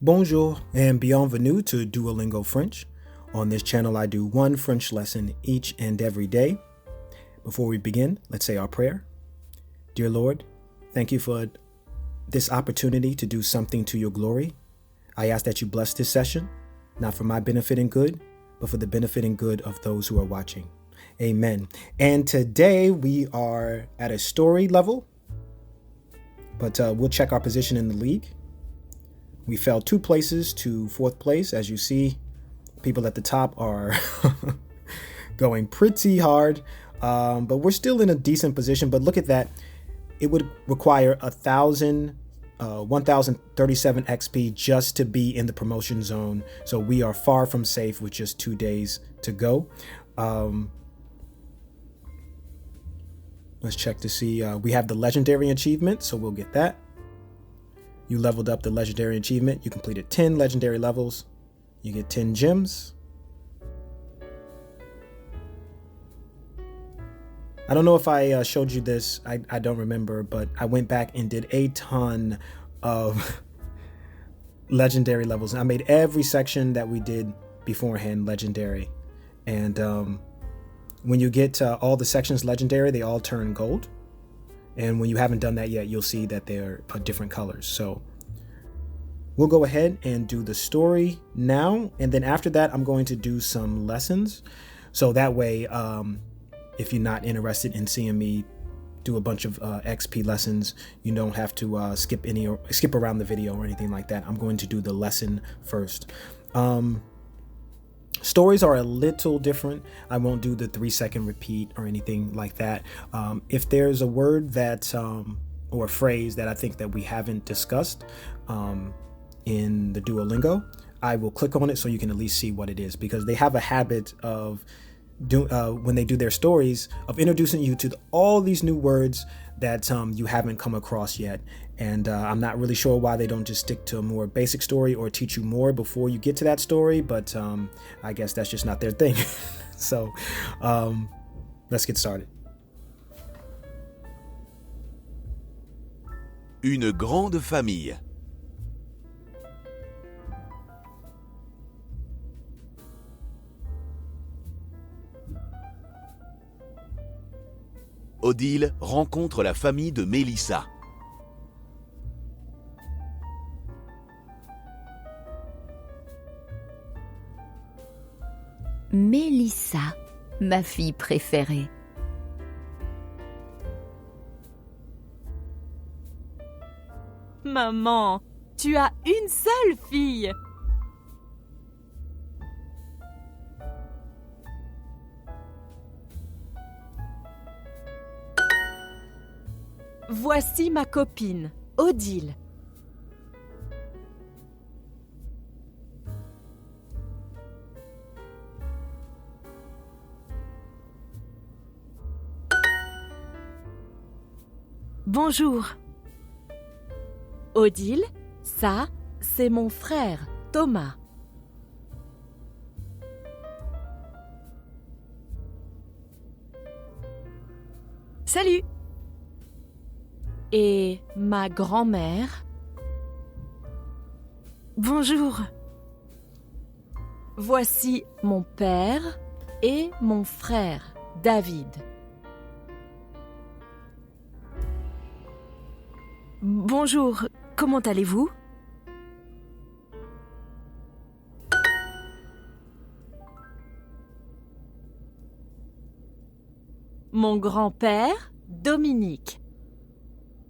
Bonjour and bienvenue to Duolingo French. On this channel, I do one French lesson each and every day. Before we begin, let's say our prayer. Dear Lord, thank you for this opportunity to do something to your glory. I ask that you bless this session, not for my benefit and good, but for the benefit and good of those who are watching. Amen. And today we are at a story level, but we'll check our position in the league. We fell 2 places to 4th place. As you see, people at the top are going pretty hard, but we're still in a decent position. But look at that. It would require 1037 XP just to be in the promotion zone. So we are far from safe with just 2 days to go. Let's check to see. We have the legendary achievement, so we'll get that. You leveled up the legendary achievement. You completed 10 legendary levels. You get 10 gems. I don't know if I showed you this. I don't remember, but I went back and did a ton of legendary levels. I made every section that we did beforehand legendary. And when you get all the sections legendary, they all turn gold. And when you haven't done that yet, you'll see that they're different colors. So we'll go ahead and do the story now. And then after that, I'm going to do some lessons. So that way, if you're not interested in seeing me do a bunch of XP lessons, you don't have to skip around the video or anything like that. I'm going to do the lesson first. Stories are a little different. I won't do the 3-second repeat or anything like that. If there's a word that or a phrase that I think that we haven't discussed in the Duolingo, I will click on it so you can at least see what it is, because they have a habit of when they do their stories of introducing you to all these new words that you haven't come across yet. And I'm not really sure why they don't just stick to a more basic story or teach you more before you get to that story, but I guess that's just not their thing. So let's get started. Une grande famille. Odile rencontre la famille de Mélissa. Mélissa, ma fille préférée. Maman, tu as une seule fille. Voici ma copine, Odile. Bonjour. Odile, ça, c'est mon frère, Thomas. Salut. Et ma grand-mère. Bonjour. Voici mon père et mon frère, David. Bonjour, comment allez-vous? Mon grand-père, Dominique.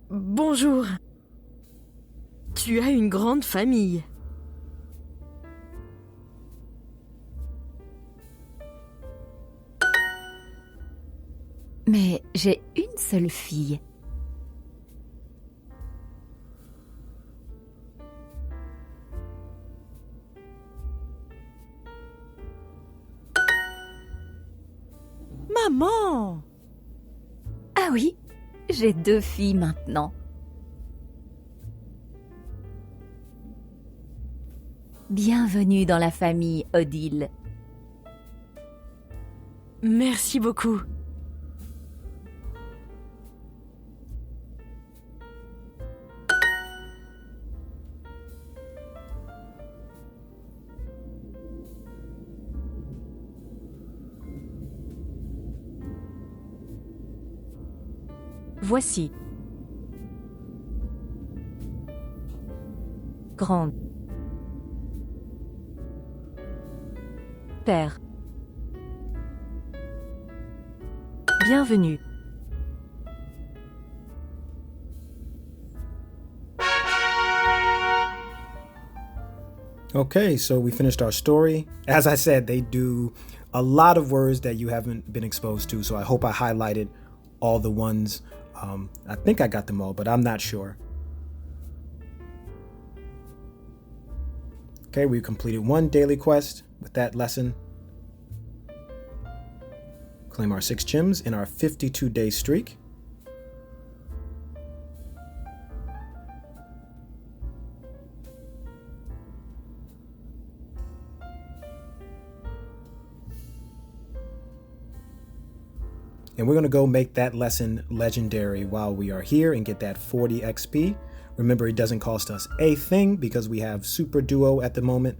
Bonjour. Tu as une grande famille. Mais j'ai une seule fille. Maman! Ah oui, j'ai 2 filles maintenant. Bienvenue dans la famille, Odile. Merci beaucoup. Voici. Grande. Père. Bienvenue. Okay, so we finished our story. As I said, they do a lot of words that you haven't been exposed to, so I hope I highlighted all the ones. I think I got them all, but I'm not sure. Okay, we completed one daily quest with that lesson. Claim our 6 gems in our 52-day streak. And we're going to go make that lesson legendary while we are here and get that 40 XP. Remember, it doesn't cost us a thing because we have Super Duo at the moment.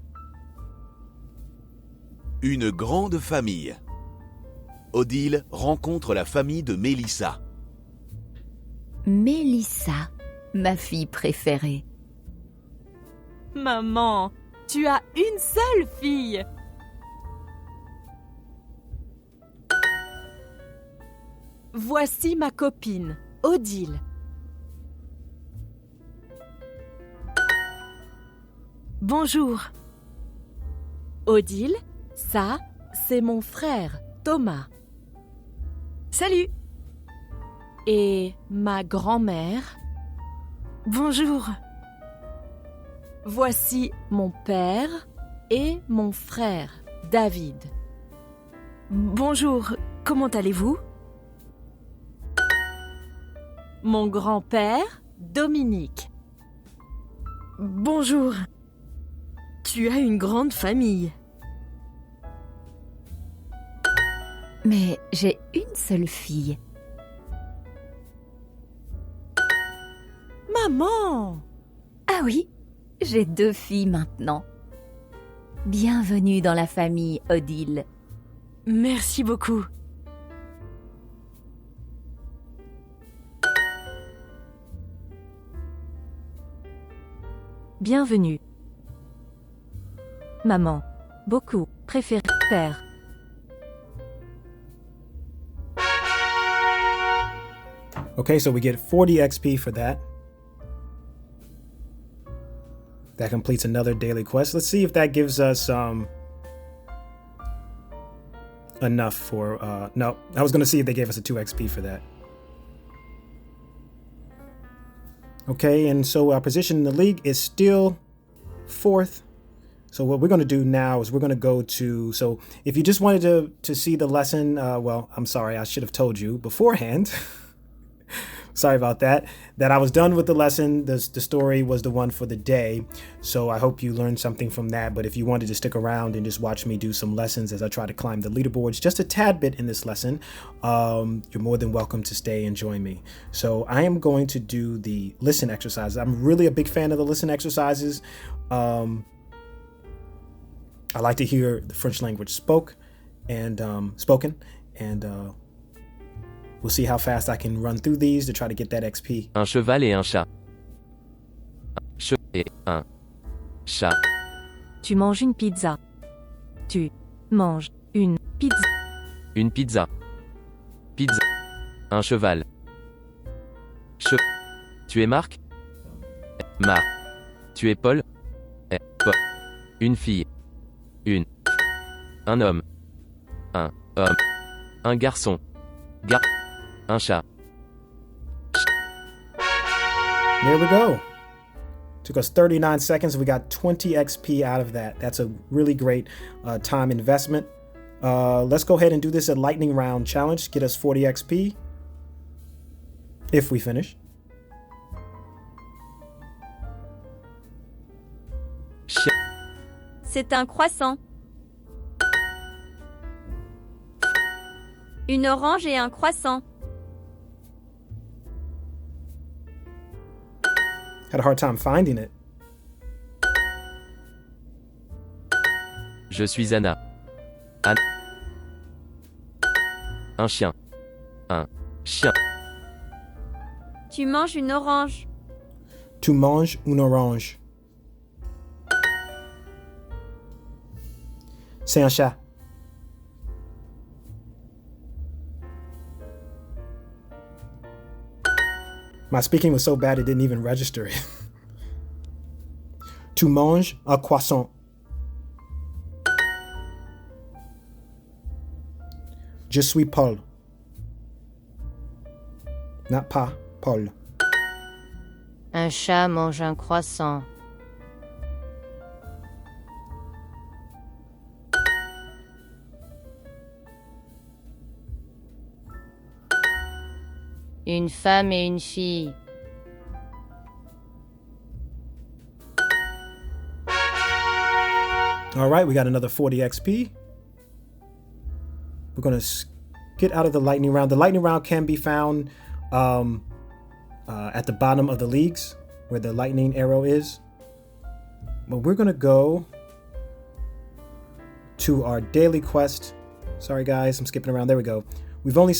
Une grande famille. Odile rencontre la famille de Mélissa. Mélissa, ma fille préférée. Maman, tu as une seule fille. Voici ma copine, Odile. Bonjour. Odile, ça, c'est mon frère, Thomas. Salut. Et ma grand-mère. Bonjour. Voici mon père et mon frère, David. Bonjour, comment allez-vous? Mon grand-père, Dominique. Bonjour. Tu as une grande famille. Mais j'ai une seule fille. Maman! Ah oui, j'ai 2 filles maintenant. Bienvenue dans la famille Odile. Merci beaucoup. Bienvenue. Maman. Beaucoup. Préféré. Père. Okay, so we get 40 XP for that. That completes another daily quest. Let's see if that gives us enough for no, I was going to see if they gave us a 2 XP for that. Okay, and so our position in the league is still 4th. So what we're going to do now is we're going to go to, so if you just wanted to see the lesson, well, I'm sorry, I should have told you beforehand. Sorry about that I was done with the lesson. The story was the one for the day. So I hope you learned something from that. But if you wanted to stick around and just watch me do some lessons as I try to climb the leaderboards just a tad bit in this lesson, you're more than welcome to stay and join me. So I am going to do the listen exercises. I'm really a big fan of the listen exercises. I like to hear the French language spoken, and we'll see how fast I can run through these to try to get that XP. Un cheval et un chat. Un cheval et un chat. Tu manges une pizza. Tu manges une pizza. Une pizza. Pizza. Un cheval. Tu es Marc? Marc. Tu es Paul? Paul. Une fille. Une. Un homme. Un homme. Un garçon. Un chat. There we go. Took us 39 seconds. We got 20 XP out of that. That's a really great time investment. Let's go ahead and do this at lightning round challenge. Get us 40 XP. If we finish. C'est un croissant. Une orange et un croissant. Had a hard time finding it. Je suis Anna. Anna. Un chien. Un chien. Tu manges une orange. Tu manges une orange. C'est un chat. My speaking was so bad it didn't even register it. Tu manges un croissant. Je suis Paul. Not pas, Paul. Un chat mange un croissant. Une femme et une fille. All right, we got another 40 XP. We're going to get out of the lightning round. The lightning round can be found at the bottom of the leagues where the lightning arrow is. But we're going to go to our daily quest. Sorry, guys, I'm skipping around. There we go. We've only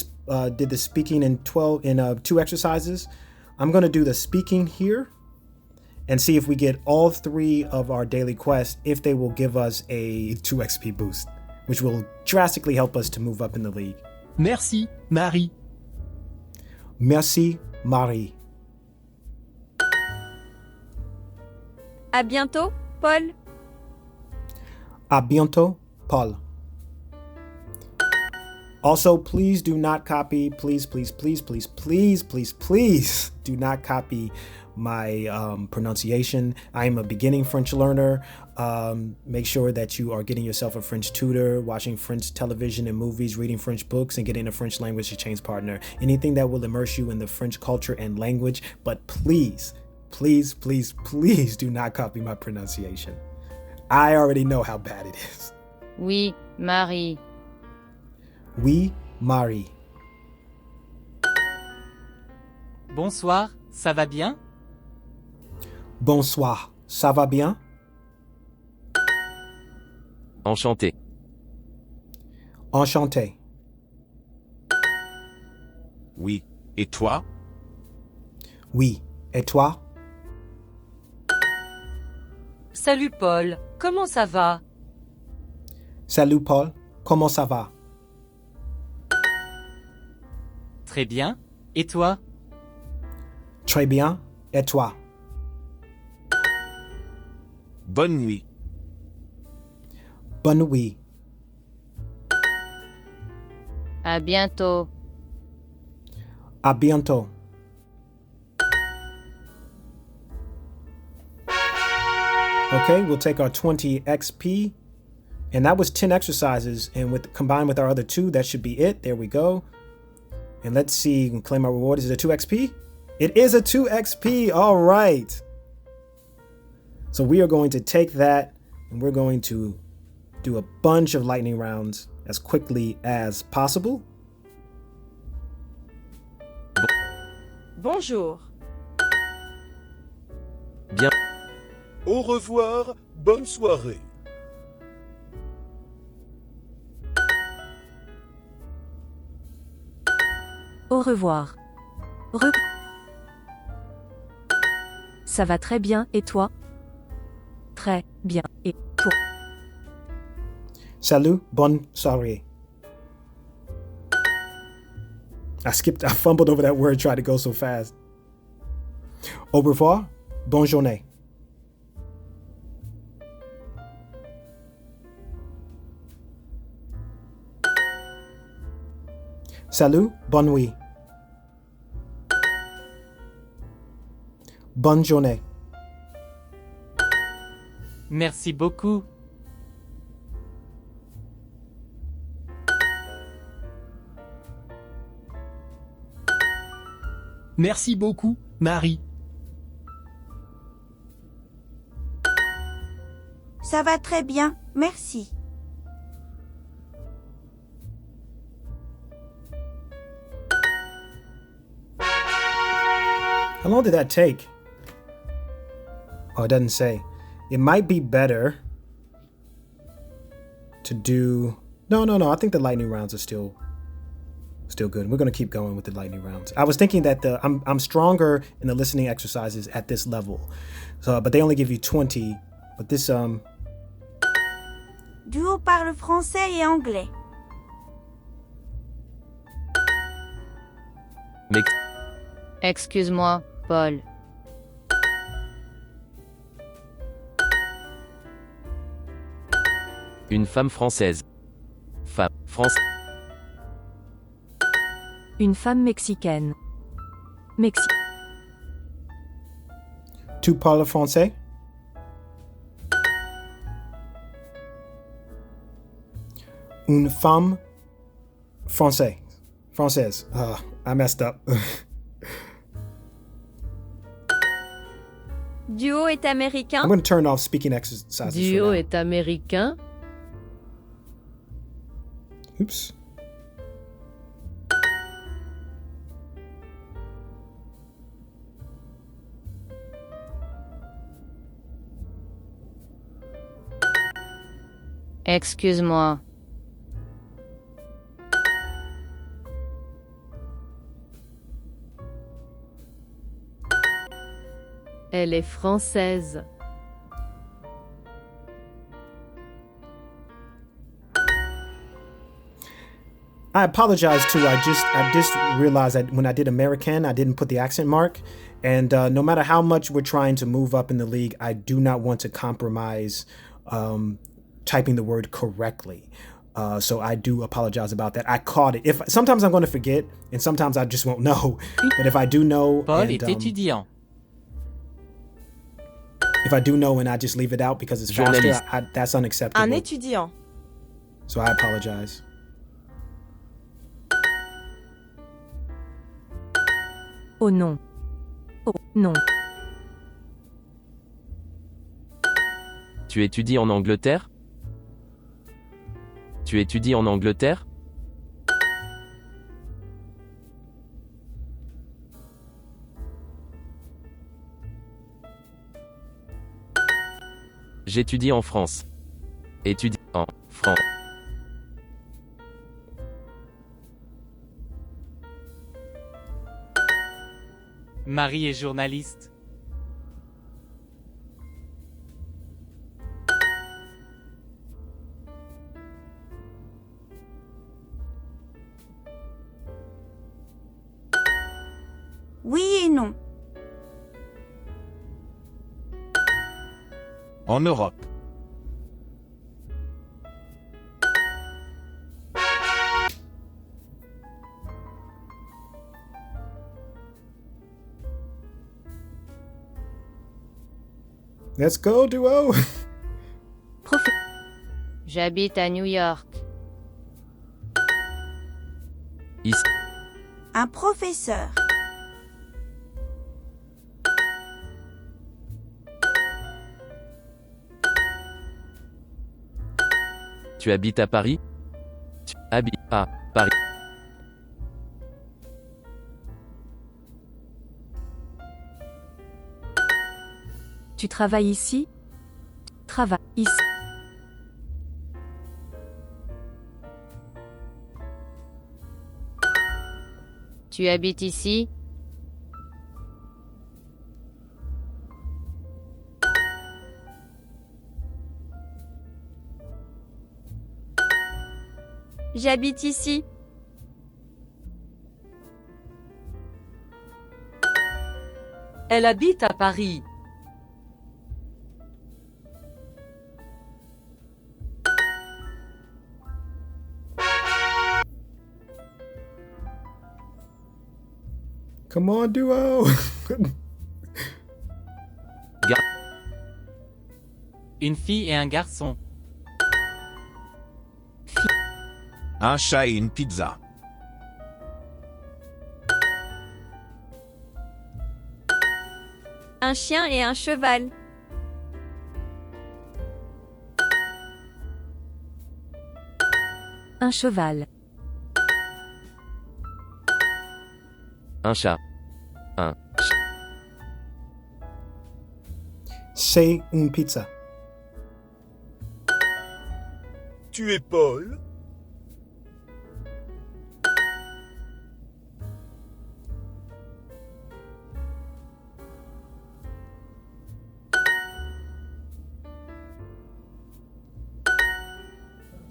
did the speaking in 2 exercises. I'm going to do the speaking here and see if we get all 3 of our daily quests, if they will give us a 2 XP boost, which will drastically help us to move up in the league. Merci, Marie. Merci, Marie. À bientôt, Paul. À bientôt, Paul. Also, please do not copy, please do not copy my pronunciation. I am a beginning French learner. Make sure that you are getting yourself a French tutor, watching French television and movies, reading French books, and getting a French language exchange partner. Anything that will immerse you in the French culture and language. But please do not copy my pronunciation. I already know how bad it is. Oui, Marie. Oui, Marie. Bonsoir, ça va bien? Bonsoir, ça va bien? Enchanté. Enchanté. Oui. Et toi? Oui. Et toi? Salut Paul, comment ça va? Salut Paul, comment ça va? Très bien. Et toi? Très bien. Et toi? Bonne nuit. Bonne nuit. À bientôt. À bientôt. Okay, we'll take our 20 XP. And that was 10 exercises. And combined with our other 2, that should be it. There we go. And let's see, and claim our reward. Is it a 2 XP? It is a 2 XP. All right. So we are going to take that and we're going to do a bunch of lightning rounds as quickly as possible. Bonjour. Bien. Au revoir, bonne soirée. Au revoir. Ça va très bien, et toi? Très bien, et toi? Salut, bonne soirée. I fumbled over that word, tried to go so fast. Au revoir, bonne journée. Salut, bonne nuit. Bonne journée. Merci beaucoup. Merci beaucoup, Marie. Ça va très bien, merci. How long did that take? Oh, it doesn't say. It might be better to do... No. I think the lightning rounds are still Still good. We're going to keep going with the lightning rounds. I was thinking that I'm stronger in the listening exercises at this level. So, but they only give you 20. But this Duo parle français et anglais. Excuse-moi, Paul. Une femme française. Femme France. Une femme mexicaine. Tu parles français? Une femme française. I messed up. Duo est américain. I'm going to turn off speaking exercises. Duo for now. est américain. Oops. Excuse-moi. Elle est française. I apologize too. I just realized that when I did American, I didn't put the accent mark. And no matter how much we're trying to move up in the league, I do not want to compromise typing the word correctly. So I do apologize about that. I caught it. Sometimes I'm going to forget, and sometimes I just won't know. But if I do know, Paul est étudiant. if I do know and I just leave it out because it's faster, Journaliste. that's unacceptable. Un étudiant. So I apologize. Oh non. Oh non. Tu étudies en Angleterre? Tu étudies en Angleterre? J'étudie en France. Étudie en France. Marie est journaliste. Oui et non. En Europe. Let's go, duo. J'habite à New York. Ici. Un professeur. Tu habites à Paris? Tu habites à Paris. Tu travailles ici? Travaille ici. Tu habites ici? J'habite ici. Elle habite à Paris. Come on, duo. Une fille et un garçon. Un chat et une pizza. Un chien et un cheval. Un cheval. Un chat. Un. C'est une pizza. Tu es Paul?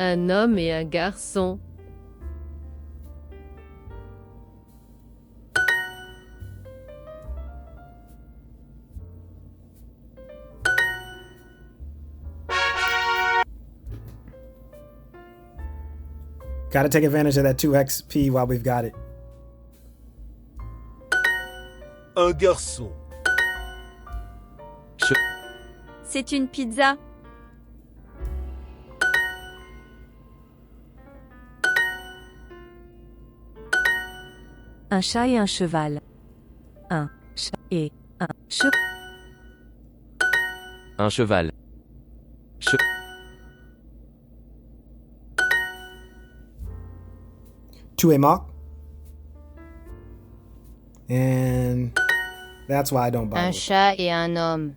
Un homme et un garçon. Gotta take advantage of that 2xp while we've got it. Un garçon. C'est une pizza. Un chat et un cheval. Un chat et un cheval. Un cheval. Tu es Mark. And that's why I don't bother. Un chat et un homme.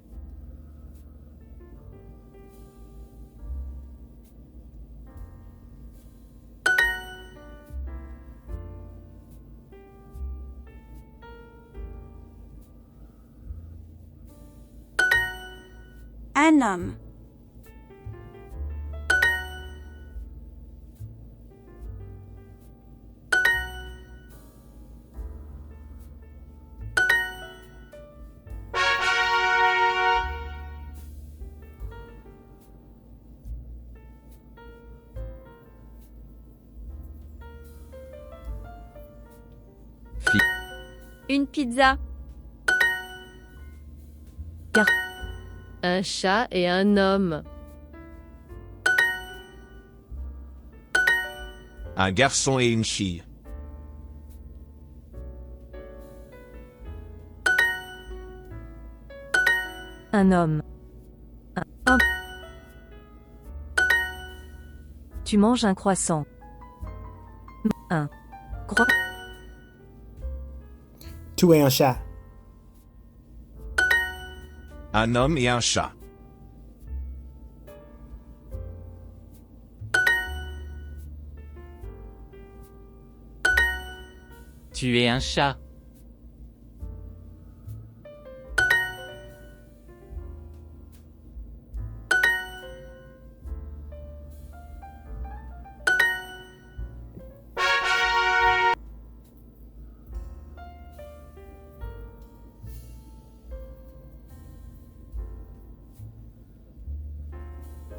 Un homme. Une pizza. Un chat et un homme. Un garçon et une fille. Un homme. Un homme. Tu manges un croissant. Un croissant. Tu es un chat. Un homme et un chat. Tu es un chat.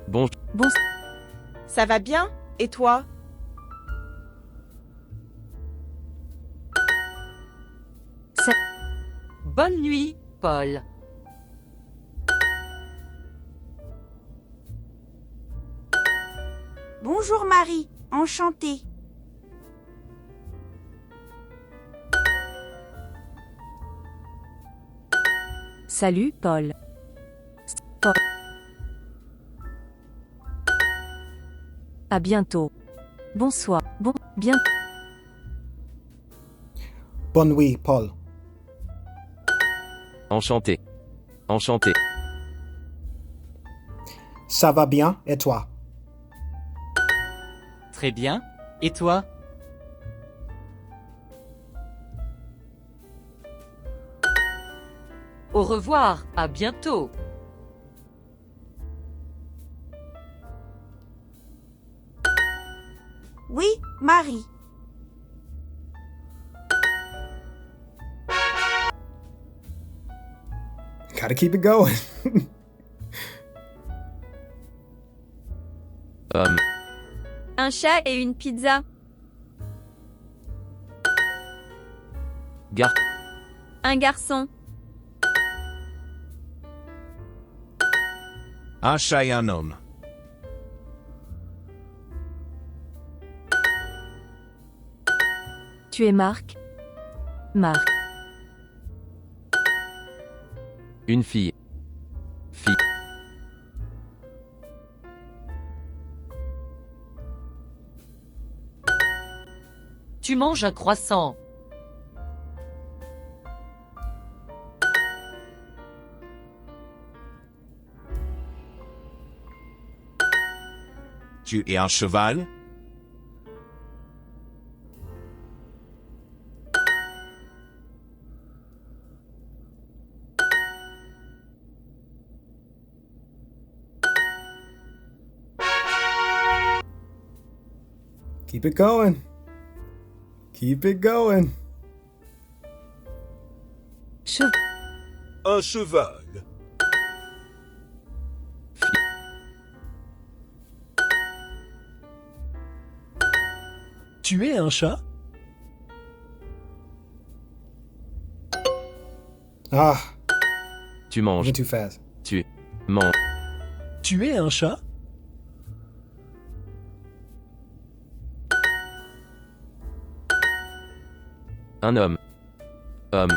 Bon. Ça va bien? Et toi? Bonne nuit, Paul. Bonjour Marie, enchantée. Salut, Paul. Paul. À bientôt. Bonsoir. Bien. Bonne nuit, Paul. Enchanté. Enchanté. Ça va bien, et toi? Très bien. Et toi? Au revoir, à bientôt. Oui, Marie. Gotta keep it going. Un chat et une pizza. Un garçon. Un chat et un homme. Tu es Marc. Marc. Une fille. Tu manges un croissant. Tu es un cheval? Keep it going. Keep it going. Un cheval. Tu es un chat? Ah, Tu manges. went too fast. Tu manges. Tu es un chat? Un homme. Homme.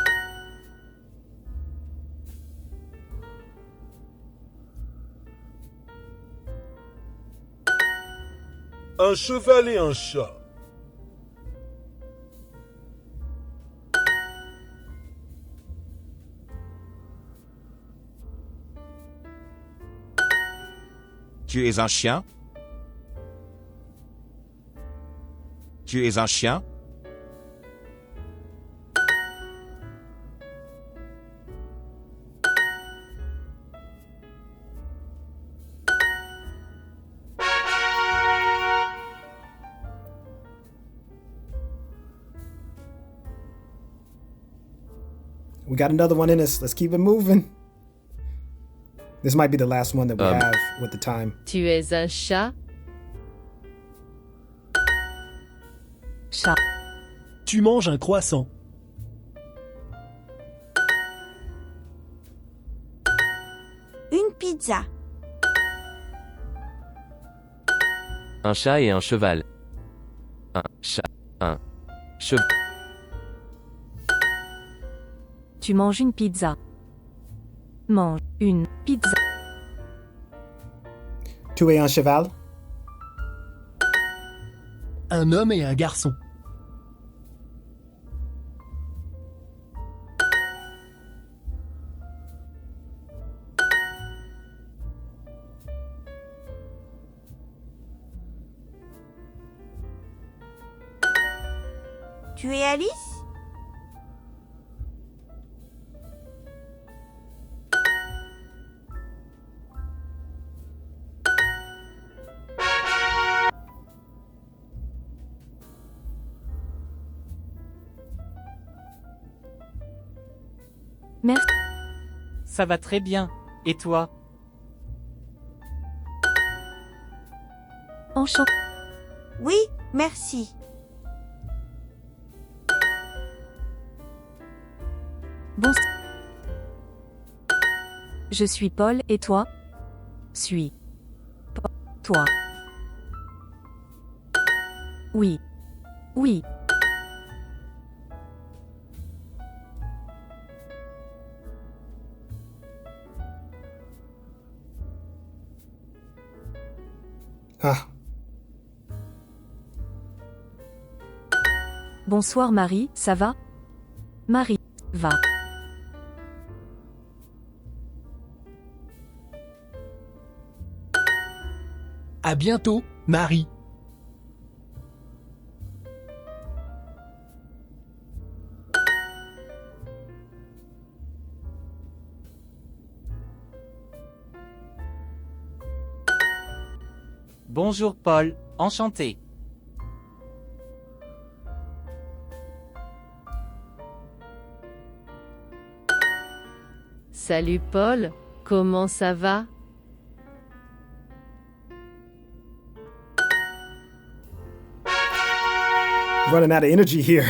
Un cheval et un chat. Tu es un chien? Tu es un chien? We got another one in us. Let's keep it moving. This might be the last one that we have with the time. Tu es un chat? Chat. Tu manges un croissant. Une pizza. Un chat et un cheval. Un chat. Un cheval. Tu manges une pizza. Mange une pizza. Tu es un cheval? Un homme et un garçon. Tu es Alice? Merci. Ça va très bien. Et toi? Enchanté. Oui, merci. Bon. Je suis Paul et toi? Suis. Toi. Oui. Oui. Ah, Bonsoir Marie, ça va? Marie, va. À bientôt, Marie. Bonjour Paul, enchanté. Salut Paul, comment ça va? running out of energy here.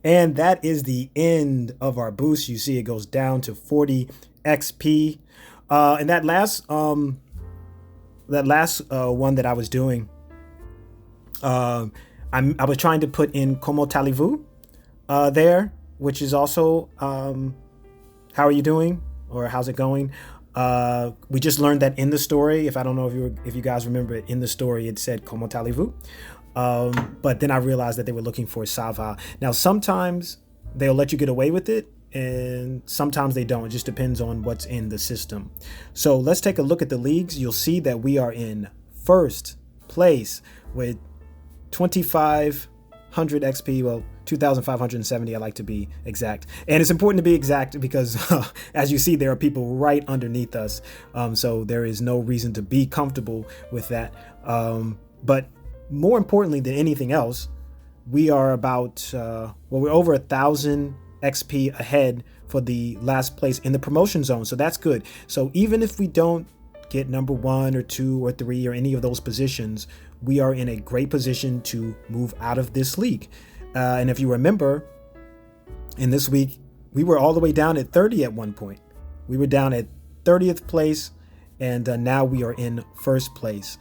And that is the end of our boost. You see it goes down to 40 XP. And that last one that I was doing, I was trying to put in Como Talivu there, which is also how are you doing or how's it going? We just learned that in the story. If I don't know if you guys remember it, in the story it said Como Talivu. But then I realized that they were looking for Sava. Now sometimes they'll let you get away with it, and sometimes they don't. It just depends on what's in the system. So let's take a look at the leagues. You'll see that we are in first place with 2,500 XP. Well, 2,570, I like to be exact. And it's important to be exact because as you see, there are people right underneath us. So there is no reason to be comfortable with that. But more importantly than anything else, we are about, we're over 1,000 XP ahead for the last place in the promotion zone. So that's good. So even if we don't get number 1 or 2 or 3 or any of those positions, we are in a great position to move out of this league. And if you remember, in this week, we were all the way down at 30 at one point. We were down at 30th place, and now we are in first place.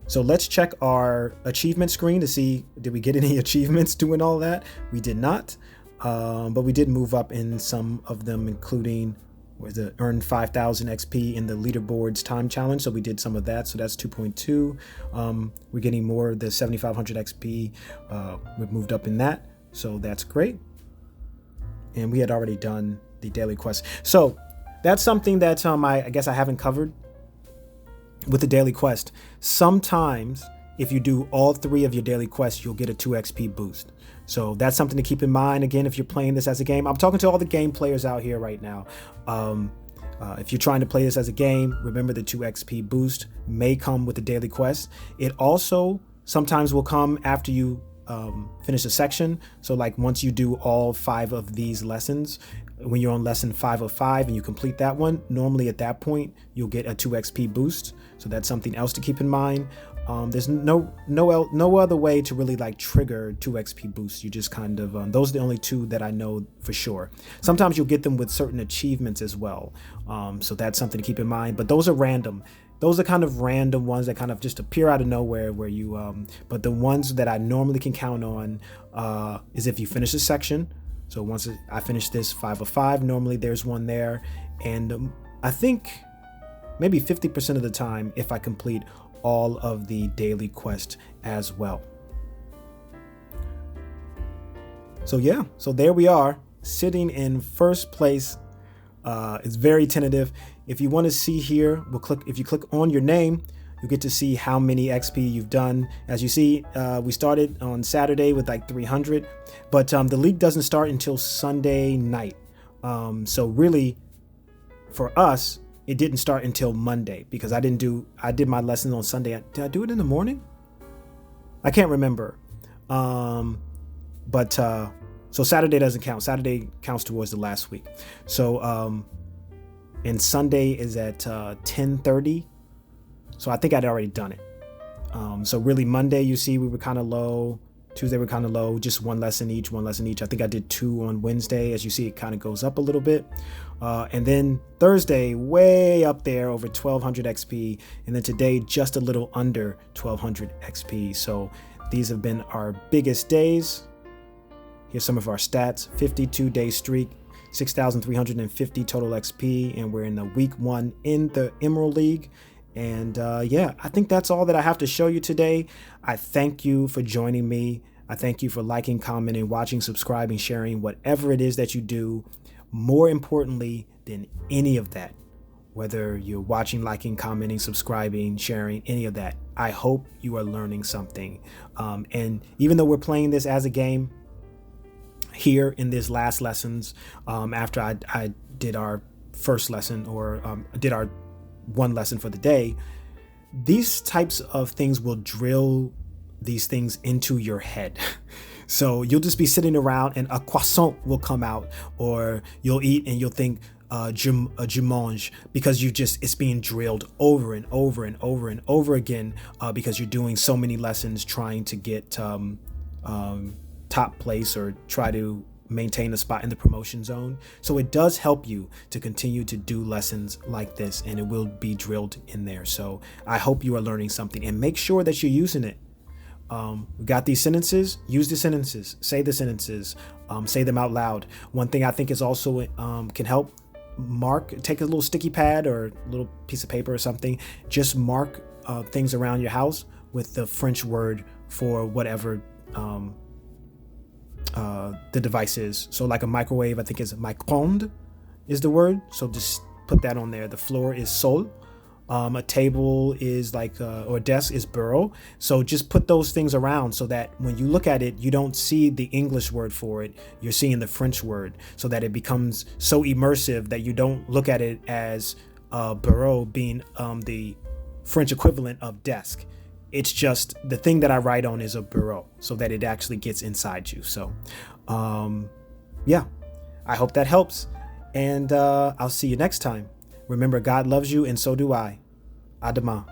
So let's check our achievement screen to see, did we get any achievements doing all that? We did not, but we did move up in some of them, including earn 5,000 XP in the leaderboards time challenge. So we did some of that. So that's 2.2. We're getting more of the 7,500 XP. We've moved up in that. So that's great. And we had already done the daily quest. So that's something that I guess I haven't covered with the daily quest. Sometimes if you do all 3 of your daily quests, you'll get a 2 XP boost. So that's something to keep in mind. Again, if you're playing this as a game, I'm talking to all the game players out here right now. If you're trying to play this as a game, remember the 2 XP boost may come with the daily quest. It also sometimes will come after you finish a section. So like once you do all 5 of these lessons, when you're on lesson 5 of 5 and you complete that one, normally at that point you'll get a 2 XP boost. So that's something else to keep in mind. There's no other way to really like trigger 2 XP boosts. You just kind of those are the only 2 that I know for sure. Sometimes you'll get them with certain achievements as well. So that's something to keep in mind. But those are random. Those are kind of random ones that kind of just appear out of nowhere where you but the ones that I normally can count on is if you finish a section. So once I finish this 5 of 5, normally there's one there. And I think maybe 50% of the time if I complete all of the daily quest as well. So yeah, so there we are, sitting in first place. It's very tentative. If you want to see here, if you click on your name, you get to see how many XP you've done. As you see, we started on Saturday with like 300, but the league doesn't start until Sunday night. So really, for us, it didn't start until Monday because I did my lessons on Sunday. Did I do it in the morning? I can't remember. So Saturday doesn't count. Saturday counts towards the last week. So, and Sunday is at 10:30. So I think I'd already done it. So really Monday, you see, we were kind of low. Tuesday, we're kind of low, just one lesson each. I think I did 2 on Wednesday. As you see, it kind of goes up a little bit. And then Thursday, way up there, over 1,200 XP. And then today, just a little under 1,200 XP. So these have been our biggest days. Here's some of our stats. 52-day streak, 6,350 total XP. And we're in the week 1 in the Emerald League. And yeah, I think that's all that I have to show you today. I thank you for joining me. I thank you for liking, commenting, watching, subscribing, sharing, whatever it is that you do. More importantly than any of that, whether you're watching, liking, commenting, subscribing, sharing, any of that, I hope you are learning something. And even though we're playing this as a game here in this last lessons, after I did our first lesson or did our one lesson for the day, these types of things will drill these things into your head. So you'll just be sitting around and a croissant will come out, or you'll eat and you'll think je mange, because it's being drilled over and over and over and over again, because you're doing so many lessons trying to get top place or try to maintain a spot in the promotion zone. So it does help you to continue to do lessons like this, and it will be drilled in there. So I hope you are learning something, and make sure that you're using it. We got these sentences, use the sentences, say the sentences, say them out loud. One thing I think is also can help, take a little sticky pad or a little piece of paper or something, just mark things around your house with the French word for whatever the device is. So like a microwave, I think is micro-ondes is the word. So just put that on there. The floor is sol. A table is like, or a desk is bureau. So just put those things around so that when you look at it, you don't see the English word for it. You're seeing the French word, so that it becomes so immersive that you don't look at it as bureau being the French equivalent of desk. It's just the thing that I write on is a bureau so that it actually gets inside you. So, yeah, I hope that helps. And I'll see you next time. Remember, God loves you and so do I. Adama.